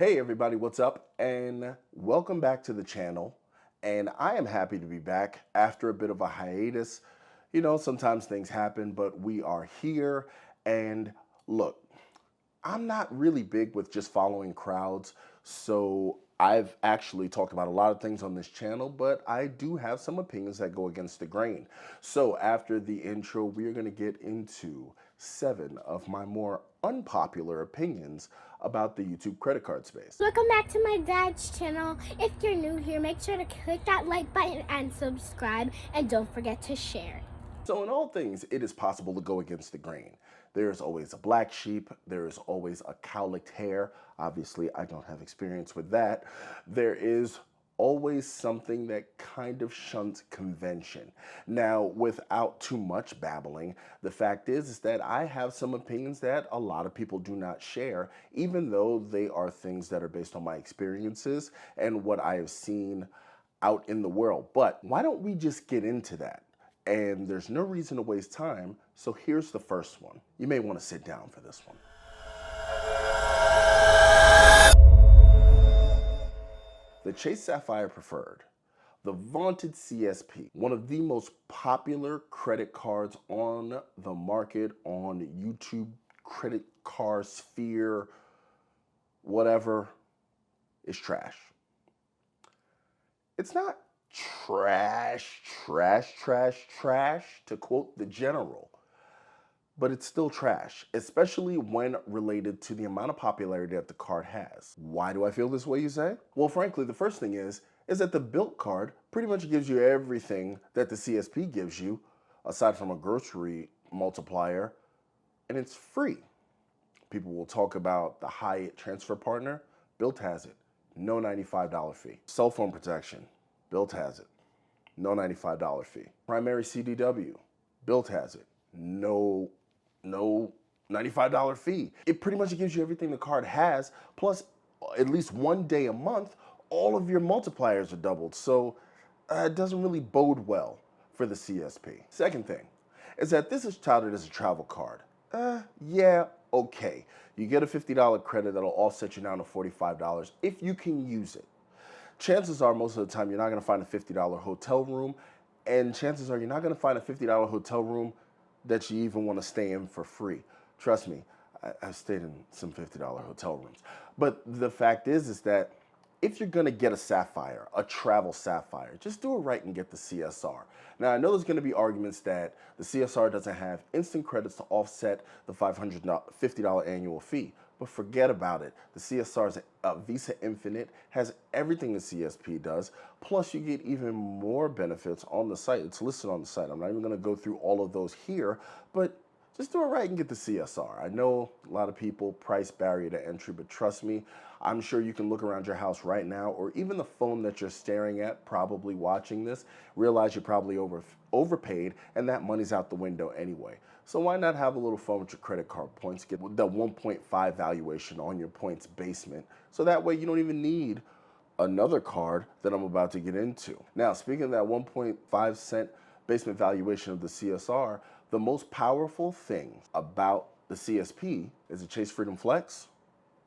Hey everybody, what's up? And welcome back to the channel. And I am happy to be back after a bit of a hiatus. You know, sometimes things happen, but we are here. And look, I'm not really big with just following crowds. So I've actually talked about a lot of things on this channel, but I do have some opinions that go against the grain. So after the intro, we're going to get into 7 of my more unpopular opinions about the YouTube credit card space. Welcome back to my dad's channel. If you're new here, make sure to click that like button and subscribe, and don't forget to share. So in all things, it is possible to go against the grain. There's always a black sheep. There is always a cowlicked hare. Obviously, I don't have experience with that. There is always something that kind of shunts convention. Now, without too much babbling, the fact is that I have some opinions that a lot of people do not share, even though they are things that are based on my experiences and what I have seen out in the world. But why don't we just get into that? And there's no reason to waste time, so here's the first one. You may want to sit down for this one. The Chase Sapphire Preferred, the vaunted CSP, one of the most popular credit cards on the market, on YouTube, credit card sphere, whatever, is trash. It's not trash, to quote the general, but it's still trash, especially when related to the amount of popularity that the card has. Why do I feel this way, you say? Well, frankly, the first thing is that the built card pretty much gives you everything that the CSP gives you, aside from a grocery multiplier, and it's free. People will talk about the Hyatt transfer partner. Built has it. No $95 fee. Cell phone protection. Built has it. No $95 fee. Primary CDW. Built has it. No $95 fee. It pretty much gives you everything the card has, plus at least one day a month, all of your multipliers are doubled. So it doesn't really bode well for the CSP. Second thing is that this is touted as a travel card. Yeah, okay. You get a $50 credit that'll offset you down to $45 if you can use it. Chances are most of the time you're not going to find a $50 hotel room, and chances are you're not going to find a $50 hotel room that you even want to stay in for free. Trust me, I've stayed in some $50 hotel rooms. But the fact is that if you're going to get a Sapphire, a travel Sapphire, just do it right and get the CSR. Now, I know there's going to be arguments that the CSR doesn't have instant credits to offset the $50 annual fee, but forget about it. The CSR's Visa Infinite has everything the CSP does, plus you get even more benefits on the site. It's listed on the site. I'm not even going to go through all of those here, but just do it right and get the CSR. I know a lot of people price barrier to entry, but trust me, I'm sure you can look around your house right now, or even the phone that you're staring at, probably watching this, realize you're probably overpaid, and that money's out the window anyway. So why not have a little fun with your credit card points, get the 1.5 valuation on your points basement, so that way you don't even need another card that I'm about to get into. Now, speaking of that 1.5 cent basement valuation of the CSR, the most powerful thing about the CSP is the Chase Freedom Flex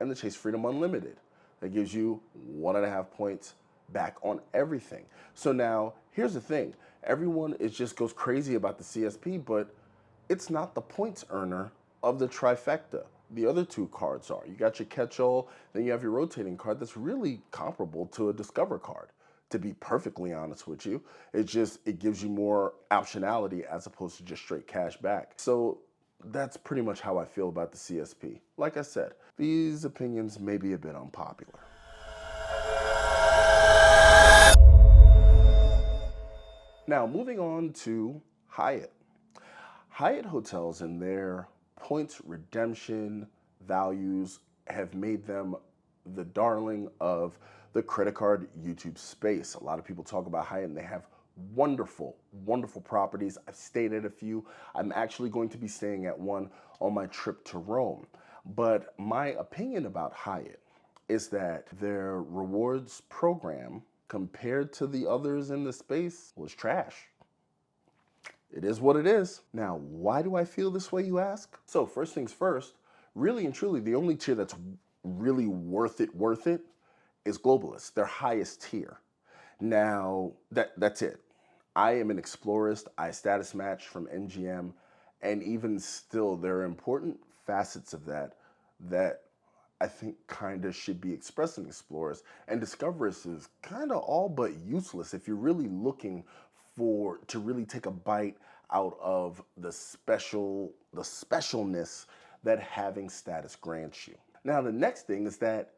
and the Chase Freedom Unlimited. That gives you 1.5 points back on everything. So now, here's the thing. Everyone just goes crazy about the CSP, but it's not the points earner of the trifecta. The other two cards are. You got your catch-all, then you have your rotating card that's really comparable to a Discover card. To be perfectly honest with you, it gives you more optionality as opposed to just straight cash back. So that's pretty much how I feel about the CSP. Like I said, these opinions may be a bit unpopular. Now, moving on to Hyatt. Hyatt hotels and their points redemption values have made them the darling of the credit card YouTube space. A lot of people talk about Hyatt and they have wonderful, wonderful properties. I've stayed at a few. I'm actually going to be staying at one on my trip to Rome. But my opinion about Hyatt is that their rewards program compared to the others in the space was trash. It is what it is. Now, why do I feel this way, you ask? So first things first, really and truly, the only tier that's really worth it is Globalist, their highest tier. Now, that's it. I am an explorist. I status match from NGM, and even still, there are important facets of that that I think kind of should be expressed in explorers. And discoverers is kind of all but useless if you're really looking to really take a bite out of the specialness that having status grants you. Now, the next thing is that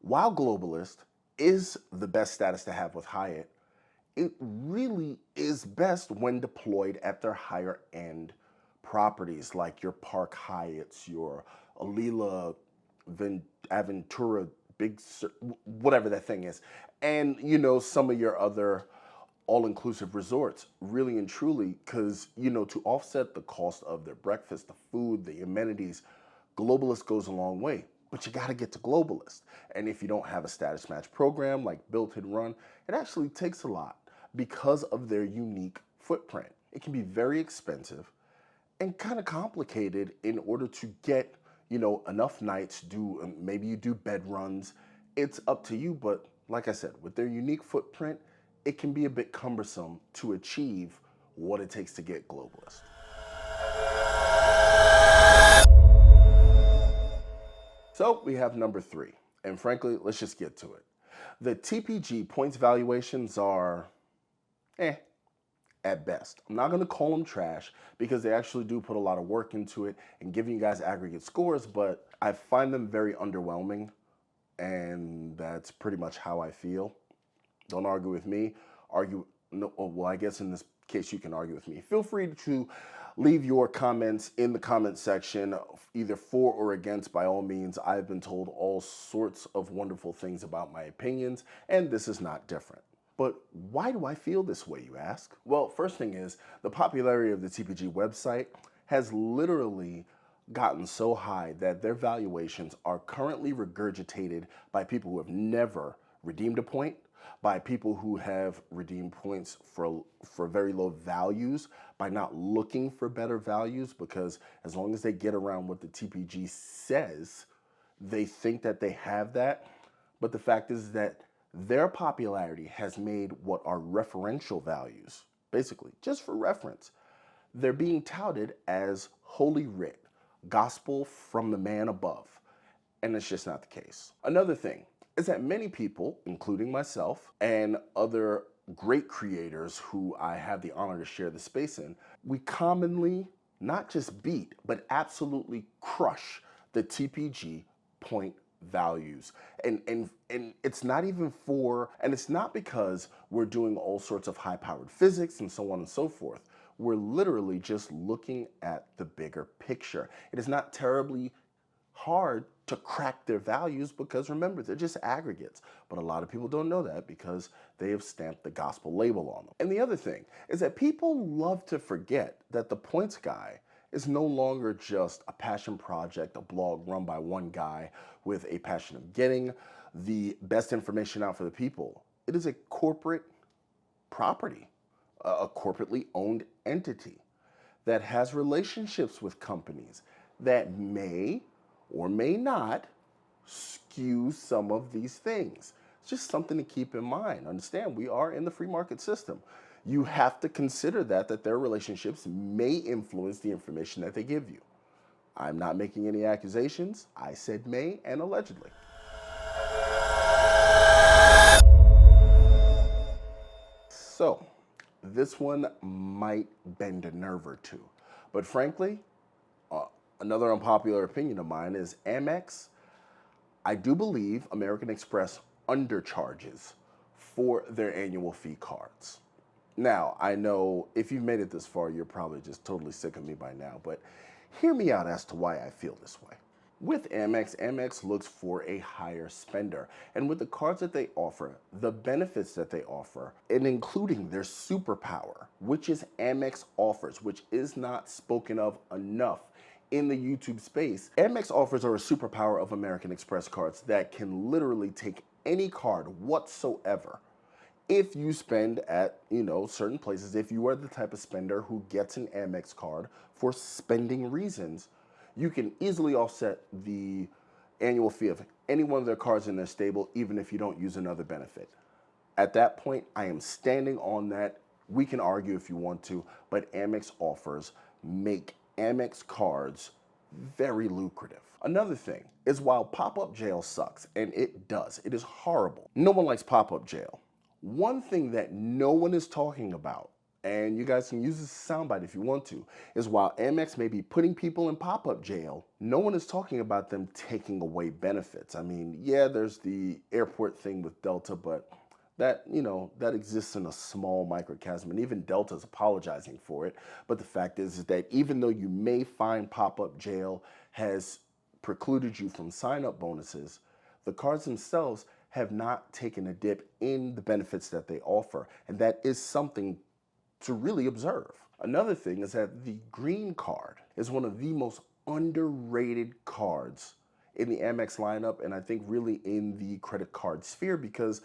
while Globalist is the best status to have with Hyatt, it really is best when deployed at their higher end properties like your Park Hyatts, your Alila Aventura, whatever that thing is, and some of your other all-inclusive resorts, really and truly, because to offset the cost of their breakfast, the food, the amenities, Globalist goes a long way. But you got to get to Globalist. And if you don't have a status match program like Built and Run, it actually takes a lot because of their unique footprint. It can be very expensive and kind of complicated in order to get, enough nights, maybe you do bed runs. It's up to you, but like I said, with their unique footprint, it can be a bit cumbersome to achieve what it takes to get Globalist. So we have number 3, and frankly, let's just get to it. The TPG points valuations are at best. I'm not going to call them trash because they actually do put a lot of work into it and giving you guys aggregate scores, but I find them very underwhelming, and that's pretty much how I feel. Don't argue with me. Well, I guess in this case you can argue with me. Feel free to leave your comments in the comment section, either for or against. By all means, I've been told all sorts of wonderful things about my opinions, and this is not different. But why do I feel this way, you ask? Well, first thing is, the popularity of the TPG website has literally gotten so high that their valuations are currently regurgitated by people who have never redeemed a point, by people who have redeemed points for very low values, by not looking for better values, because as long as they get around what the TPG says, they think that they have that. But the fact is that their popularity has made what are referential values, basically, just for reference, they're being touted as holy writ, gospel from the man above, and it's just not the case. Another thing is that many people, including myself and other great creators who I have the honor to share the space in, we commonly not just beat, but absolutely crush the TPG point values. And it's not even and it's not because we're doing all sorts of high-powered physics and so on and so forth. We're literally just looking at the bigger picture. It is not terribly hard to crack their values because remember, they're just aggregates. But a lot of people don't know that because they have stamped the gospel label on them. And the other thing is that people love to forget that the points guy is no longer just a passion project, a blog run by one guy with a passion of getting the best information out for the people. It is a corporate property, a corporately owned entity that has relationships with companies that may or may not skew some of these things. It's just something to keep in mind. Understand, we are in the free market system. You have to consider that their relationships may influence the information that they give you. I'm not making any accusations. I said may and allegedly. So, this one might bend a nerve or two. But frankly, another unpopular opinion of mine is Amex. I do believe American Express undercharges for their annual fee cards. Now, I know if you've made it this far, you're probably just totally sick of me by now, but hear me out as to why I feel this way. With Amex, Amex looks for a higher spender. And with the cards that they offer, the benefits that they offer, and including their superpower, which is Amex offers, which is not spoken of enough in the YouTube space, Amex offers are a superpower of American Express cards that can literally take any card whatsoever. If you spend at, certain places, if you are the type of spender who gets an Amex card for spending reasons, you can easily offset the annual fee of any one of their cards in their stable, even if you don't use another benefit. At that point, I am standing on that. We can argue if you want to, but Amex offers make Amex cards very lucrative. Another thing is while pop-up jail sucks, and it does, it is horrible. No one likes pop-up jail. One thing that no one is talking about, and you guys can use this soundbite if you want to, is while Amex may be putting people in pop-up jail, no one is talking about them taking away benefits. I mean, yeah, there's the airport thing with Delta, but that, that exists in a small microcosm, and even Delta's apologizing for it. But the fact is that even though you may find pop-up jail has precluded you from sign-up bonuses, the cards themselves have not taken a dip in the benefits that they offer, and that is something to really observe. Another thing is that the green card is one of the most underrated cards in the Amex lineup, and I think really in the credit card sphere, because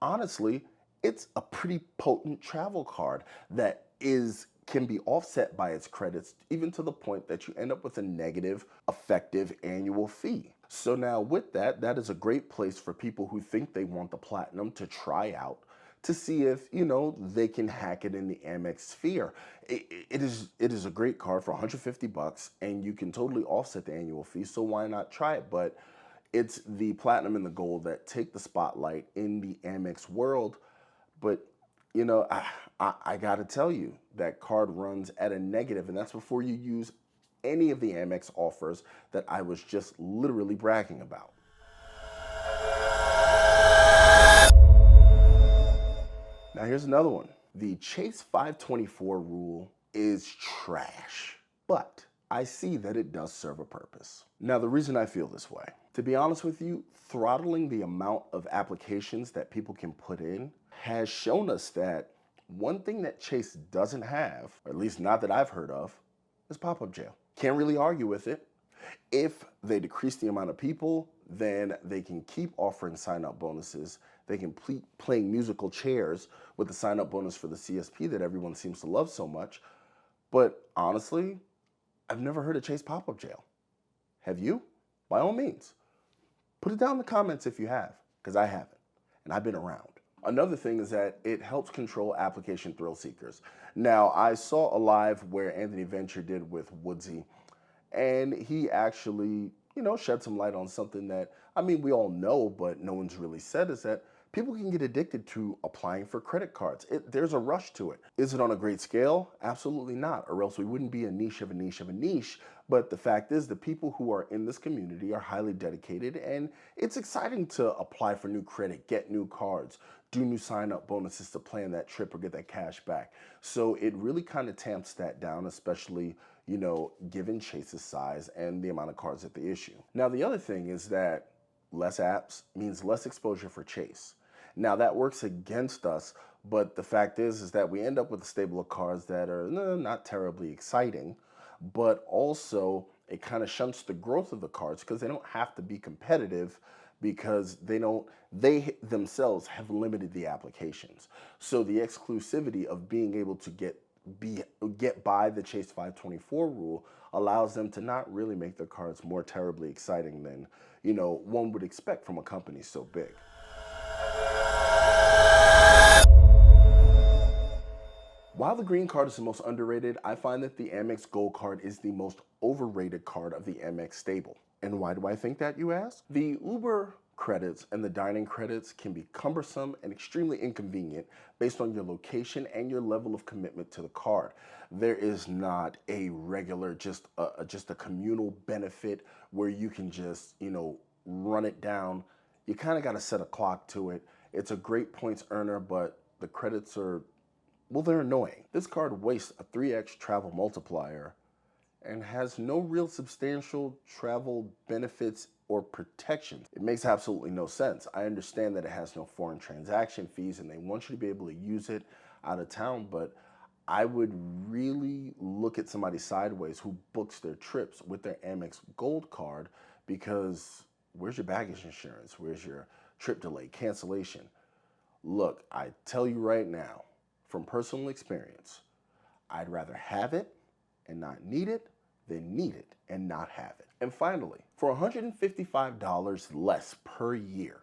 honestly, it's a pretty potent travel card that can be offset by its credits, even to the point that you end up with a negative effective annual fee. So now with that, that is a great place for people who think they want the platinum to try out to see if, they can hack it in the Amex sphere. It is a great card for $150, and you can totally offset the annual fee, so why not try it? But it's the platinum and the gold that take the spotlight in the Amex world. But, I gotta tell you, that card runs at a negative, and that's before you use any of the Amex offers that I was just literally bragging about. Now here's another one. The Chase 524 rule is trash, but I see that it does serve a purpose. Now the reason I feel this way, to be honest with you, throttling the amount of applications that people can put in has shown us that one thing that Chase doesn't have, or at least not that I've heard of, is pop-up jail. Can't really argue with it. If they decrease the amount of people, then they can keep offering sign-up bonuses. They can keep playing musical chairs with the sign-up bonus for the CSP that everyone seems to love so much. But honestly, I've never heard of Chase pop-up jail. Have you? By all means, put it down in the comments if you have, because I haven't, and I've been around. Another thing is that it helps control application thrill seekers. Now, I saw a live where Anthony Venture did with Woodsy, and he actually, shed some light on something that, we all know, but no one's really said, is that people can get addicted to applying for credit cards. There's a rush to it. Is it on a great scale? Absolutely not, or else we wouldn't be a niche of a niche of a niche. But the fact is, the people who are in this community are highly dedicated, and it's exciting to apply for new credit, get new cards, do new sign-up bonuses to plan that trip or get that cash back. So it really kind of tamps that down, especially, given Chase's size and the amount of cards that they issue. Now, the other thing is that less apps means less exposure for Chase. Now, that works against us, but the fact is that we end up with a stable of cards that are not terribly exciting, but also it kind of shunts the growth of the cards because they don't have to be competitive, because they themselves have limited the applications. So the exclusivity of being able to get by the Chase 524 rule allows them to not really make their cards more terribly exciting than, one would expect from a company so big. While the green card is the most underrated, I find that the Amex Gold card is the most overrated card of the Amex stable. And why do I think that, you ask? The Uber credits and the dining credits can be cumbersome and extremely inconvenient based on your location and your level of commitment to the card. There is not a regular, just a communal benefit where you can just, run it down. You kind of got to set a clock to it. It's a great points earner, but the credits are, they're annoying. This card wastes a 3x travel multiplier and has no real substantial travel benefits or protections. It makes absolutely no sense. I understand that it has no foreign transaction fees and they want you to be able to use it out of town, but I would really look at somebody sideways who books their trips with their Amex Gold card, because where's your baggage insurance? Where's your trip delay, cancellation? Look, I tell you right now, from personal experience, I'd rather have it and not need it than need it and not have it. And finally, for $155 less per year,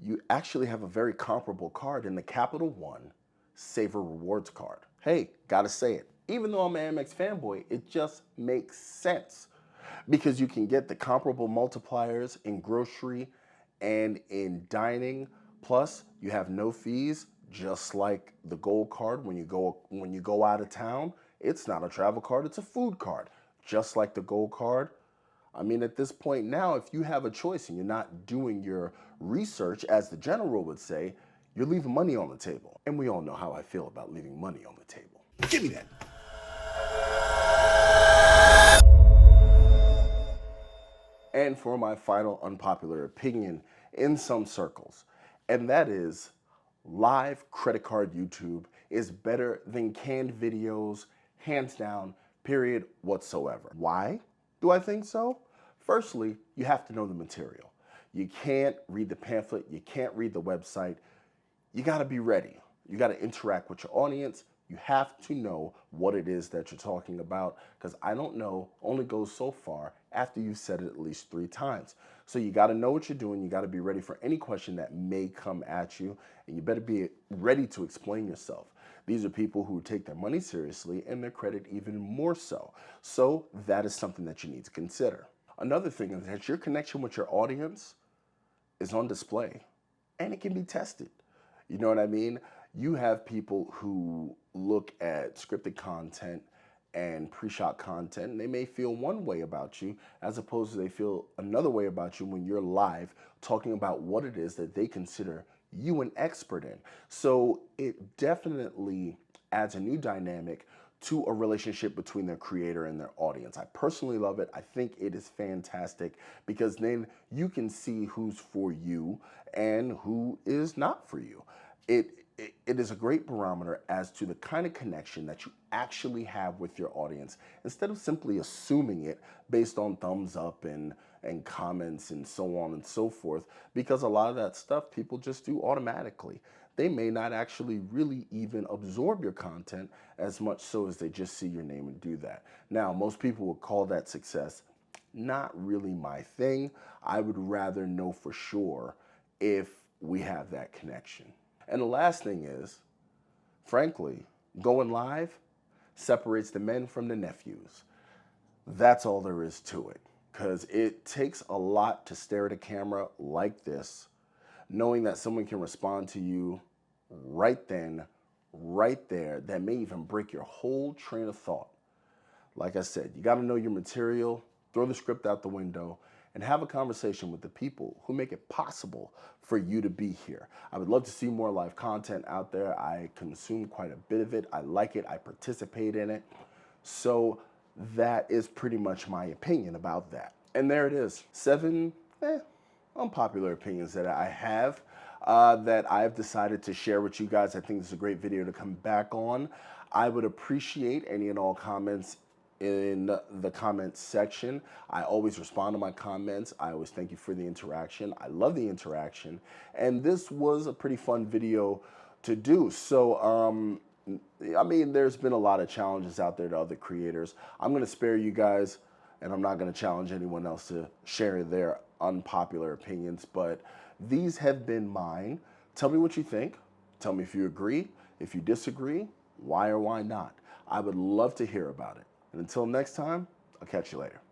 you actually have a very comparable card in the Capital One Saver Rewards card. Hey, gotta say it. Even though I'm an Amex fanboy, it just makes sense because you can get the comparable multipliers in grocery and in dining. Plus, you have no fees, just like the gold card when you go out of town. It's not a travel card, it's a food card. Just like the gold card. I mean, at this point now, if you have a choice and you're not doing your research, as the general would say, you're leaving money on the table. And we all know how I feel about leaving money on the table. Give me that. And for my final unpopular opinion in some circles, and that is live credit card YouTube is better than canned videos, hands down, period, whatsoever. Why do I think so? Firstly, you have to know the material. You can't read the pamphlet, you can't read the website. You gotta be ready. You gotta interact with your audience. You have to know what it is that you're talking about, because I don't know only goes so far after you've said it at least 3 times. So you gotta know what you're doing. You gotta be ready for any question that may come at you, and you better be ready to explain yourself. These are people who take their money seriously and their credit even more so. So that is something that you need to consider. Another thing is that your connection with your audience is on display and it can be tested. You know what I mean? You have people who look at scripted content and pre-shot content, and they may feel one way about you as opposed to they feel another way about you when you're live talking about what it is that they consider you an expert in. So it definitely adds a new dynamic to a relationship between their creator and their audience. I personally love it. I think it is fantastic because then you can see who's for you and who is not for you. It is a great barometer as to the kind of connection that you actually have with your audience instead of simply assuming it based on thumbs up and comments and so on and so forth, because a lot of that stuff people just do automatically. They may not actually really even absorb your content as much so as they just see your name and do that. Now, most people would call that success. Not really my thing. I would rather know for sure if we have that connection. And the last thing is, frankly, going live separates the men from the nephews. That's all there is to it, because it takes a lot to stare at a camera like this, knowing that someone can respond to you right then, right there, that may even break your whole train of thought. Like I said, you got to know your material, throw the script out the window, and have a conversation with the people who make it possible for you to be here. I would love to see more live content out there. I consume quite a bit of it. I like it. I participate in it. So that is pretty much my opinion about that. And there it is. 7 unpopular opinions that I have that I've decided to share with you guys. I think this is a great video to come back on. I would appreciate any and all comments in the comments section. I always respond to my comments. I always thank you for the interaction. I love the interaction. And this was a pretty fun video to do. So, I mean, there's been a lot of challenges out there to other creators. I'm going to spare you guys, and I'm not going to challenge anyone else to share their unpopular opinions, but these have been mine. Tell me what you think. Tell me if you agree. If you disagree, why or why not? I would love to hear about it. And until next time, I'll catch you later.